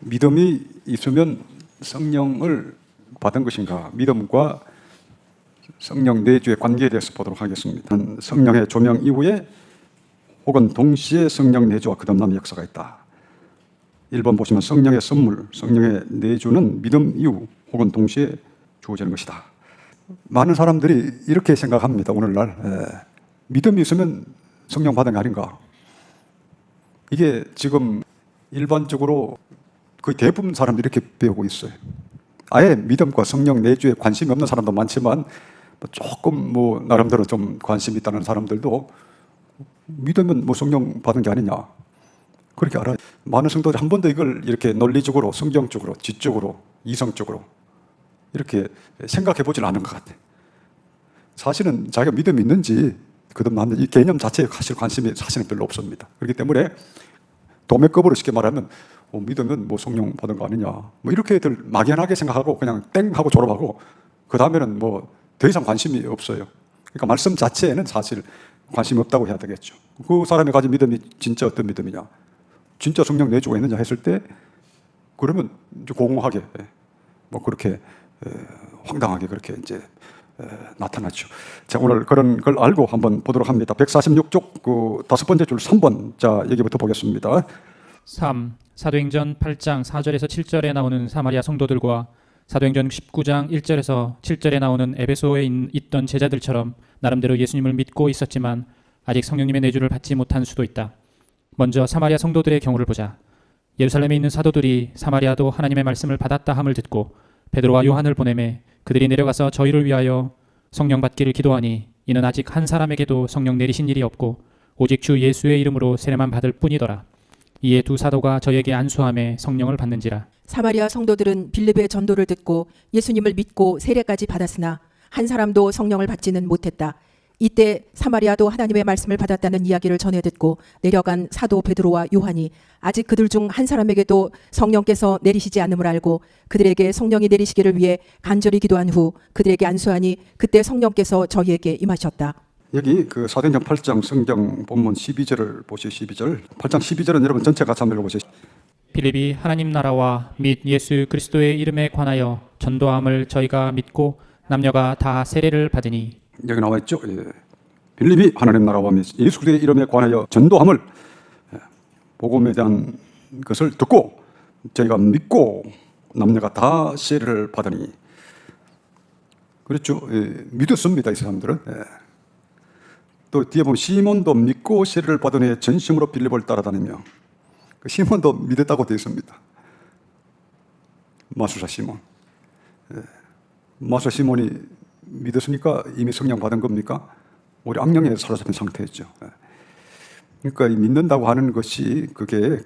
믿음이 있으면 성령을 받은 것인가? 믿음과 성령 내주의 관계에 대해서 보도록 하겠습니다. 성령의 조명 이후에 혹은 동시에 성령 내주와 거듭남의 역사가 있다. 1번 보시면 성령의 선물, 성령의 내주는 믿음 이후 혹은 동시에 주어지는 것이다. 많은 사람들이 이렇게 생각합니다. 오늘날 믿음이 있으면 성령 받은 게 아닌가. 이게 지금 일반적으로 거의 대부분 사람들이 이렇게 배우고 있어요. 아예 믿음과 성령 내주에 관심이 없는 사람도 많지만 조금 나름대로 좀 관심이 있다는 사람들도 믿으면 성령 받은 게 아니냐 그렇게 알아요. 많은 성도들이 한 번도 이걸 이렇게 논리적으로, 성경적으로, 지적으로, 이성적으로 이렇게 생각해 보질 않은 것 같아요. 사실은 자기가 믿음이 있는지 거듭남는 이 개념 자체에 사실 관심이 사실은 별로 없습니다. 그렇기 때문에 도매급으로 쉽게 말하면 믿으면 성령 받은 거 아니냐 이렇게들 막연하게 생각하고 그냥 땡 하고 졸업하고 그 다음에는 더 이상 관심이 없어요. 그러니까 말씀 자체에는 사실 관심이 없다고 해야 되겠죠. 그 사람이 가진 믿음이 진짜 어떤 믿음이냐, 진짜 성령 내주가 있느냐 했을 때 그러면 이제 공허하게 그렇게 황당하게 그렇게 이제 나타났죠. 자, 오늘 그런 걸 알고 한번 보도록 합니다. 146쪽 그 5번째 줄 3번 자 여기부터 보겠습니다. 3. 사도행전 8장 4절에서 7절에 나오는 사마리아 성도들과 사도행전 19장 1절에서 7절에 나오는 에베소에 있던 제자들처럼 나름대로 예수님을 믿고 있었지만 아직 성령님의 내주를 받지 못한 수도 있다. 먼저 사마리아 성도들의 경우를 보자. 예루살렘에 있는 사도들이 사마리아도 하나님의 말씀을 받았다 함을 듣고 베드로와 요한을 보내매 그들이 내려가서 저희를 위하여 성령 받기를 기도하니 이는 아직 한 사람에게도 성령 내리신 일이 없고 오직 주 예수의 이름으로 세례만 받을 뿐이더라. 이에 두 사도가 저에게 안수함에 성령을 받는지라. 사마리아 성도들은 빌립의 전도를 듣고 예수님을 믿고 세례까지 받았으나 한 사람도 성령을 받지는 못했다. 이때 사마리아도 하나님의 말씀을 받았다는 이야기를 전해 듣고 내려간 사도 베드로와 요한이 아직 그들 중 한 사람에게도 성령께서 내리시지 않음을 알고 그들에게 성령이 내리시기를 위해 간절히 기도한 후 그들에게 안수하니 그때 성령께서 저희에게 임하셨다. 여기 그 사도행전 8장 성경 본문 12절을 보시죠. 12절. 8장 12절은 여러분 전체 같이 한번 읽어보시죠. 빌립이 하나님 나라와 및 예수 그리스도의 이름에 관하여 전도함을 저희가 믿고 남녀가 다 세례를 받으니. 여기 나와 있죠. 빌립이 하나님 나라와 및 예수 그리스도의 이름에 관하여 전도함을 복음에 대한 것을 듣고 저희가 믿고 남녀가 다 세례를 받으니. 그렇죠. 믿었습니다. 이 사람들은. 또 뒤에 보면 시몬도 믿고 세례를 받은 후에 전심으로 빌립을 따라다니며 그 시몬도 믿었다고 되어 있습니다. 마술사 시몬. 마술사 시몬이 믿었으니까 이미 성령 받은 겁니까? 우리 악령에 사로잡힌 상태였죠. 그러니까 이 믿는다고 하는 것이 그게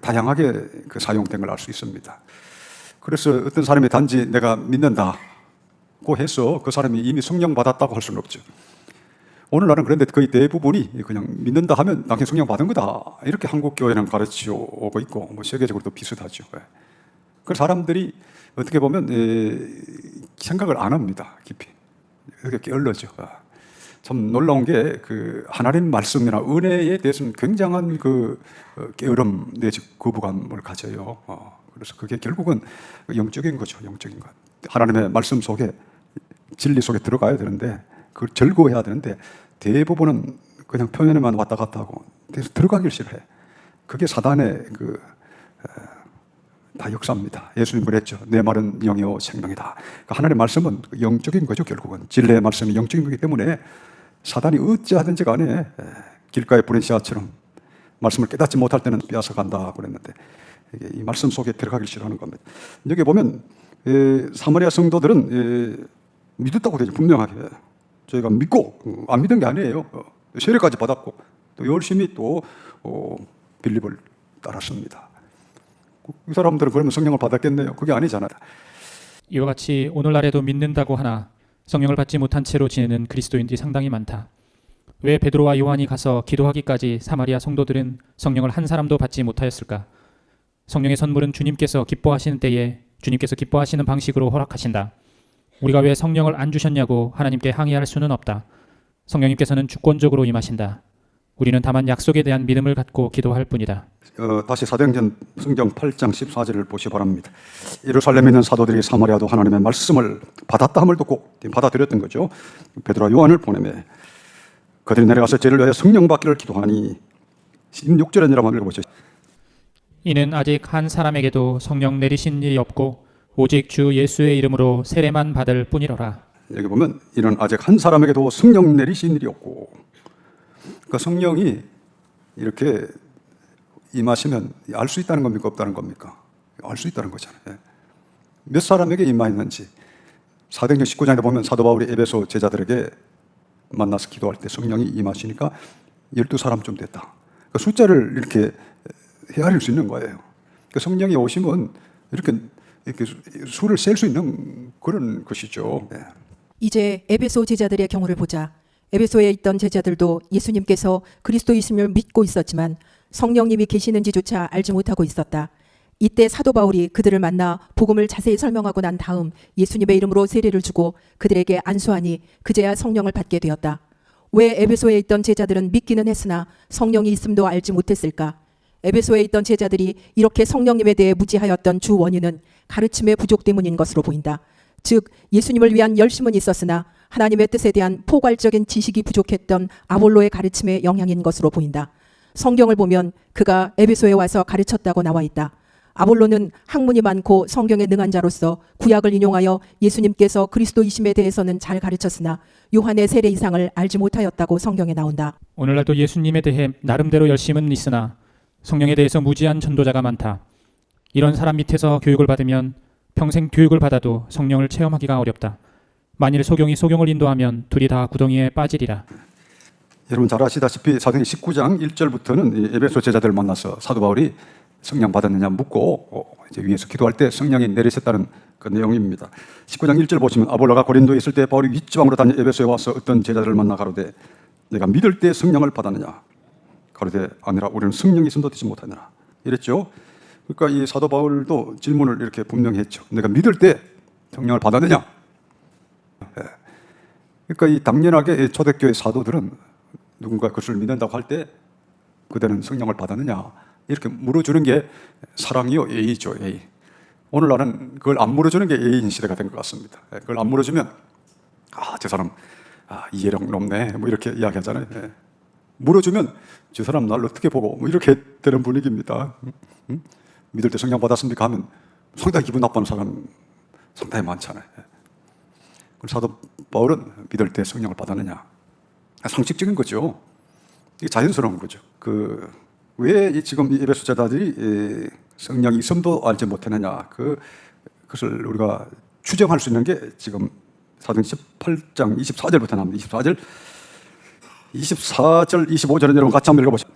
다양하게 사용된 걸 알 수 있습니다. 그래서 어떤 사람이 단지 내가 믿는다고 해서 그 사람이 이미 성령 받았다고 할 수는 없죠. 오늘날은 그런데 거의 대부분이 그냥 믿는다 하면 당연히 성령 받은 거다 이렇게 한국 교회는 가르치고 오고 있고 세계적으로도 비슷하죠. 그 사람들이 어떻게 보면 생각을 안 합니다. 깊이 이렇게 게을러져. 참 놀라운 게 하나님 말씀이나 은혜에 대해서는 굉장한 게으름 내지 거부감을 가져요. 그래서 그게 결국은 영적인 거죠. 영적인 것. 하나님의 말씀 속에 진리 속에 들어가야 되는데 그걸 절거해야 되는데 대부분은 그냥 표면에만 왔다 갔다 하고 들어가길 싫어해. 그게 사단의 다 역사입니다. 예수님 그랬죠. 내 말은 영이요 생명이다. 그러니까 하나님의 말씀은 영적인 거죠. 결국은 진리의 말씀이 영적인 거기 때문에 사단이 어찌하든지 간에 길가에 부린 씨앗처럼 말씀을 깨닫지 못할 때는 빼앗아 간다 그랬는데 이 말씀 속에 들어가길 싫어하는 겁니다. 여기 보면 사마리아 성도들은 믿었다고 되죠. 분명하게 저희가 믿고 안 믿은 게 아니에요. 세례까지 받았고 또 열심히 또 빌립을 따랐습니다. 이 사람들은 그러면 성령을 받았겠네요. 그게 아니잖아요. 이와 같이 오늘날에도 믿는다고 하나 성령을 받지 못한 채로 지내는 그리스도인들이 상당히 많다. 왜 베드로와 요한이 가서 기도하기까지 사마리아 성도들은 성령을 한 사람도 받지 못하였을까? 성령의 선물은 주님께서 기뻐하시는 때에 주님께서 기뻐하시는 방식으로 허락하신다. 우리가 왜 성령을 안 주셨냐고 하나님께 항의할 수는 없다. 성령님께서는 주권적으로 임하신다. 우리는 다만 약속에 대한 믿음을 갖고 기도할 뿐이다. 다시 사도행전 성경 8장 14절을 보시 바랍니다. 예루살렘에 있는 사도들이 사마리아도 하나님의 말씀을 받았다함을 듣고 받아들였던 거죠. 베드로와 요한을 보내매 그들이 내려가서 저를 위하여 성령 받기를 기도하니 16절에 내려가면 읽어보죠. 이는 아직 한 사람에게도 성령 내리신 일이 없고 오직 주 예수의 이름으로 세례만 받을 뿐이로라. 여기 보면 이는 아직 한 사람에게도 성령 내리신 일이 없고, 그러니까 성령이 이렇게 임하시면 알 수 있다는 겁니까, 없다는 겁니까? 알 수 있다는 거잖아요. 몇 사람에게 임하였는지 사도행전 19장에 보면 사도 바울이 에베소 제자들에게 만나서 기도할 때 성령이 임하시니까 12사람쯤 됐다. 그러니까 숫자를 이렇게 헤아릴 수 있는 거예요. 그러니까 성령이 오시면 이렇게 수를 셀 수 있는 그런 것이죠. 네. 이제 에베소 제자들의 경우를 보자. 에베소에 있던 제자들도 예수님께서 그리스도이심을 믿고 있었지만 성령님이 계시는지조차 알지 못하고 있었다. 이때 사도 바울이 그들을 만나 복음을 자세히 설명하고 난 다음 예수님의 이름으로 세례를 주고 그들에게 안수하니 그제야 성령을 받게 되었다. 왜 에베소에 있던 제자들은 믿기는 했으나 성령이 있음도 알지 못했을까? 에베소에 있던 제자들이 이렇게 성령님에 대해 무지하였던 주 원인은 가르침의 부족 때문인 것으로 보인다. 즉 예수님을 위한 열심은 있었으나 하나님의 뜻에 대한 포괄적인 지식이 부족했던 아볼로의 가르침의 영향인 것으로 보인다. 성경을 보면 그가 에베소에 와서 가르쳤다고 나와 있다. 아볼로는 학문이 많고 성경에 능한 자로서 구약을 인용하여 예수님께서 그리스도이심에 대해서는 잘 가르쳤으나 요한의 세례 이상을 알지 못하였다고 성경에 나온다. 오늘날도 예수님에 대해 나름대로 열심은 있으나 성령에 대해서 무지한 전도자가 많다. 이런 사람 밑에서 교육을 받으면 평생 교육을 받아도 성령을 체험하기가 어렵다. 만일 소경이 소경을 인도하면 둘이 다 구덩이에 빠지리라. 여러분 잘 아시다시피 사도행전 19장 1절부터는 에베소 제자들을 만나서 사도 바울이 성령 받았느냐 묻고 이제 위에서 기도할 때 성령이 내리셨다는 그 내용입니다. 19장 1절 보시면 아볼로가 고린도에 있을 때 바울이 윗지방으로 다니 에베소에 와서 어떤 제자들을 만나 가로되 내가 믿을 때 성령을 받았느냐 가로되 아니라 우리는 성령이 있음도 듣지 못하느라 이랬죠. 그러니까 이 사도 바울도 질문을 이렇게 분명히 했죠. 내가 믿을 때 성령을 받았느냐? 그러니까 이 당연하게 초대교회 사도들은 누군가 그것을 믿는다고 할 때 그대는 성령을 받았느냐 이렇게 물어주는 게 사랑이요 예의죠. 예의. 오늘날은 그걸 안 물어주는 게 예의인 시대가 된 것 같습니다. 그걸 안 물어주면 저 사람 이해력 높네 뭐 이렇게 이야기하잖아요. 물어주면 저 사람 날 어떻게 보고 뭐 이렇게 되는 분위기입니다. 믿을 때 성령 받았습니까 하면 상당히 기분 나빠하는 사람 상당히 많잖아요. 사도 바울은 믿을 때 성령을 받았느냐 상식적인 거죠. 이게 자연스러운 거죠. 왜 지금 이 에베소 제자들이 성령이 있음도 알지 못했느냐 그것을 우리가 추정할 수 있는 게 지금 사도행전 18장 24절부터 나옵니다. 24절 25절은 여러분 같이 한번 읽어보시죠.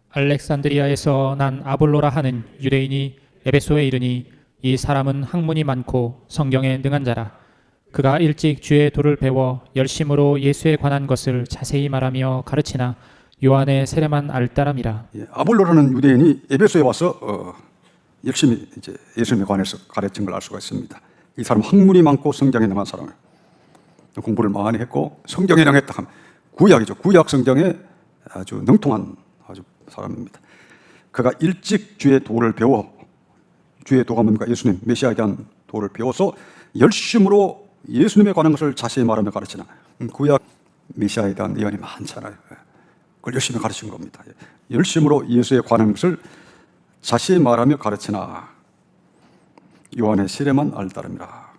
알렉산드리아에서 난 아볼로라 하는 유대인이 에베소에 이르니 이 사람은 학문이 많고 성경에 능한 자라. 그가 일찍 주의 도를 배워 열심으로 예수에 관한 것을 자세히 말하며 가르치나 요한의 세례만 알따람이라. 아볼로라는 유대인이 에베소에 와서 열심히 이제 예수님에 관해서 가르친 걸 알 수가 있습니다. 이 사람 학문이 많고 성경에 능한 사람을 공부를 많이 했고 성경에 능했다 하면 구약이죠. 구약 성경에 아주 능통한 아주 사람입니다. 그가 일찍 주의 도를 배워 주의 도가 뭡니까? 예수님 메시아에 대한 도를 배워서 열심으로 예수님에 관한 것을 자세히 말하며 가르치나 구약 메시아에 대한 예언이 많잖아요. 그걸 열심히 가르친 겁니다. 열심으로 예수에 관한 것을 자세히 말하며 가르치나 요한의 세례만 알따름이라.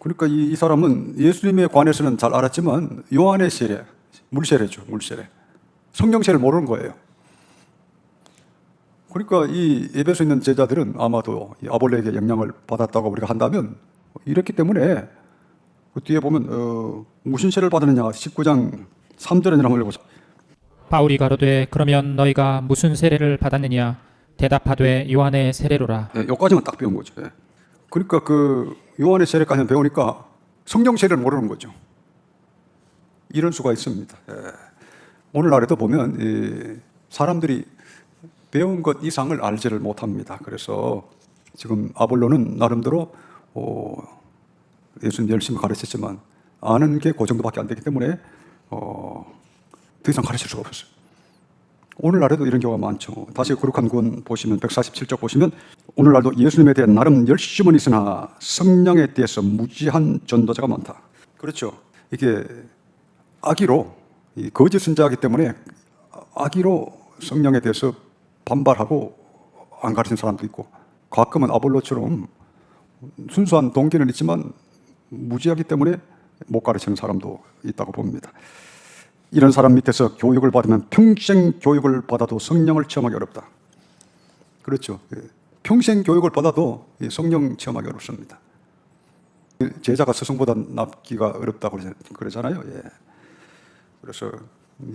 그러니까 이 사람은 예수님에 관해서는 잘 알았지만 요한의 세례, 물세례죠. 물세례. 성령세례를 모르는 거예요. 그러니까 이 에베소에 있는 제자들은 아마도 아볼로에게 영향을 받았다고 우리가 한다면 이렇기 때문에 그 뒤에 보면 무슨 세례를 받았느냐 19장 3절에 한번 읽어보죠. 바울이 가로되 그러면 너희가 무슨 세례를 받았느냐 대답하되 요한의 세례로라. 여기까지만 딱 배운 거죠. 그러니까 요한의 세례까지 배우니까 성령 세례를 모르는 거죠. 이런 수가 있습니다. 오늘날에도 보면 사람들이 배운 것 이상을 알지를 못합니다. 그래서 지금 아볼로는 나름대로 예수님 열심히 가르쳤지만 아는 게 그 정도밖에 안 되기 때문에 더 이상 가르칠 수가 없었어요. 오늘날에도 이런 경우가 많죠. 다시 거룩한 구원 보시면 147쪽 보시면 오늘날도 예수님에 대한 나름 열심은 있으나 성령에 대해서 무지한 전도자가 많다. 그렇죠. 이게 악의로 이 거짓 선자이기 때문에 악의로 성령에 대해서 반발하고 안 가르치는 사람도 있고, 가끔은 아볼로처럼 순수한 동기는 있지만 무지하기 때문에 못 가르치는 사람도 있다고 봅니다. 이런 사람 밑에서 교육을 받으면 평생 교육을 받아도 성령을 체험하기 어렵다. 그렇죠. 평생 교육을 받아도 성령 체험하기 어렵습니다. 제자가 스승보다 낫기가 어렵다고 그러잖아요. 예. 그래서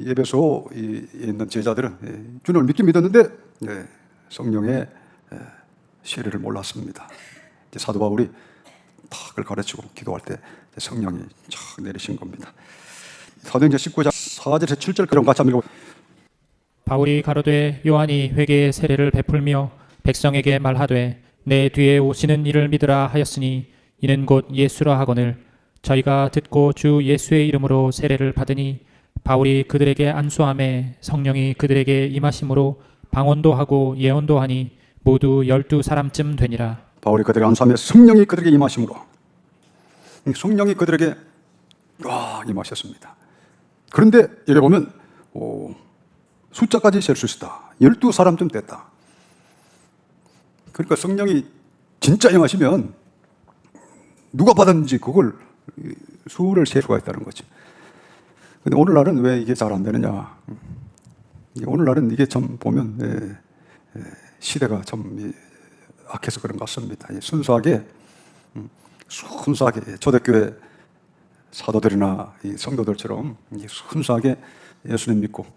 에베소에 있는 제자들은 주님을 믿긴 믿었는데 성령의 세례를 몰랐습니다. 사도 바울이 다 그걸 가르치고 기도할 때 성령이 쫙 내리신 겁니다. 사도행전 19장 4절에서 7절 그럼 같이 한번 읽어. 바울이 가로되 요한이 회개의 세례를 베풀며 백성에게 말하되 내 뒤에 오시는 이를 믿으라 하였으니 이는 곧 예수라 하거늘 저희가 듣고 주 예수의 이름으로 세례를 받으니 바울이 그들에게 안수함에 성령이 그들에게 임하심으로 방언도 하고 예언도 하니 모두 12사람쯤 되니라. 바울이 그들에게 안수함에 성령이 그들에게 임하심으로, 성령이 그들에게 임하셨습니다. 그런데 여기 보면 숫자까지 셀 수 있다. 12사람쯤 됐다. 그러니까 성령이 진짜 임하시면 누가 받았는지 그걸 수를 셀 수가 있다는 거지. 근데 오늘날은 왜 이게 잘 안 되느냐. 오늘날은 이게 참 보면 시대가 참 악해서 그런 것 같습니다. 순수하게 초대교회 사도들이나 이 성도들처럼 순수하게 예수님 믿고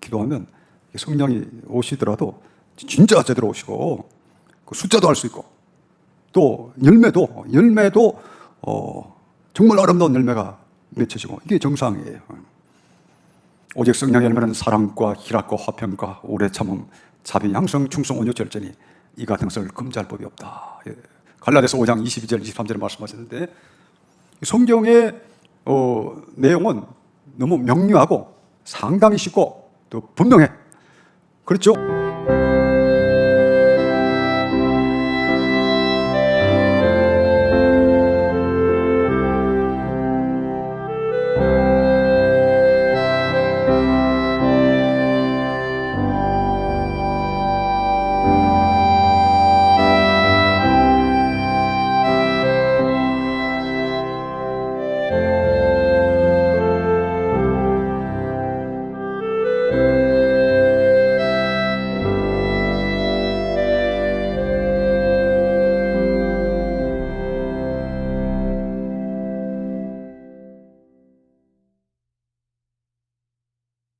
기도하면 성령이 오시더라도 진짜 제대로 오시고 그 숫자도 할 수 있고 또 열매도 정말 아름다운 열매가 맺혀지고 이게 정상이에요. 오직 성령의 열매는 사랑과 희락과 화평과 오래 참음 자비 양성 충성 온유 절제니 이 같은 것을 금지할 법이 없다. 갈라디아서 5장 22절 23절에 말씀하셨는데 성경의 내용은 너무 명료하고 상당히 쉽고 또 분명해. 그렇죠?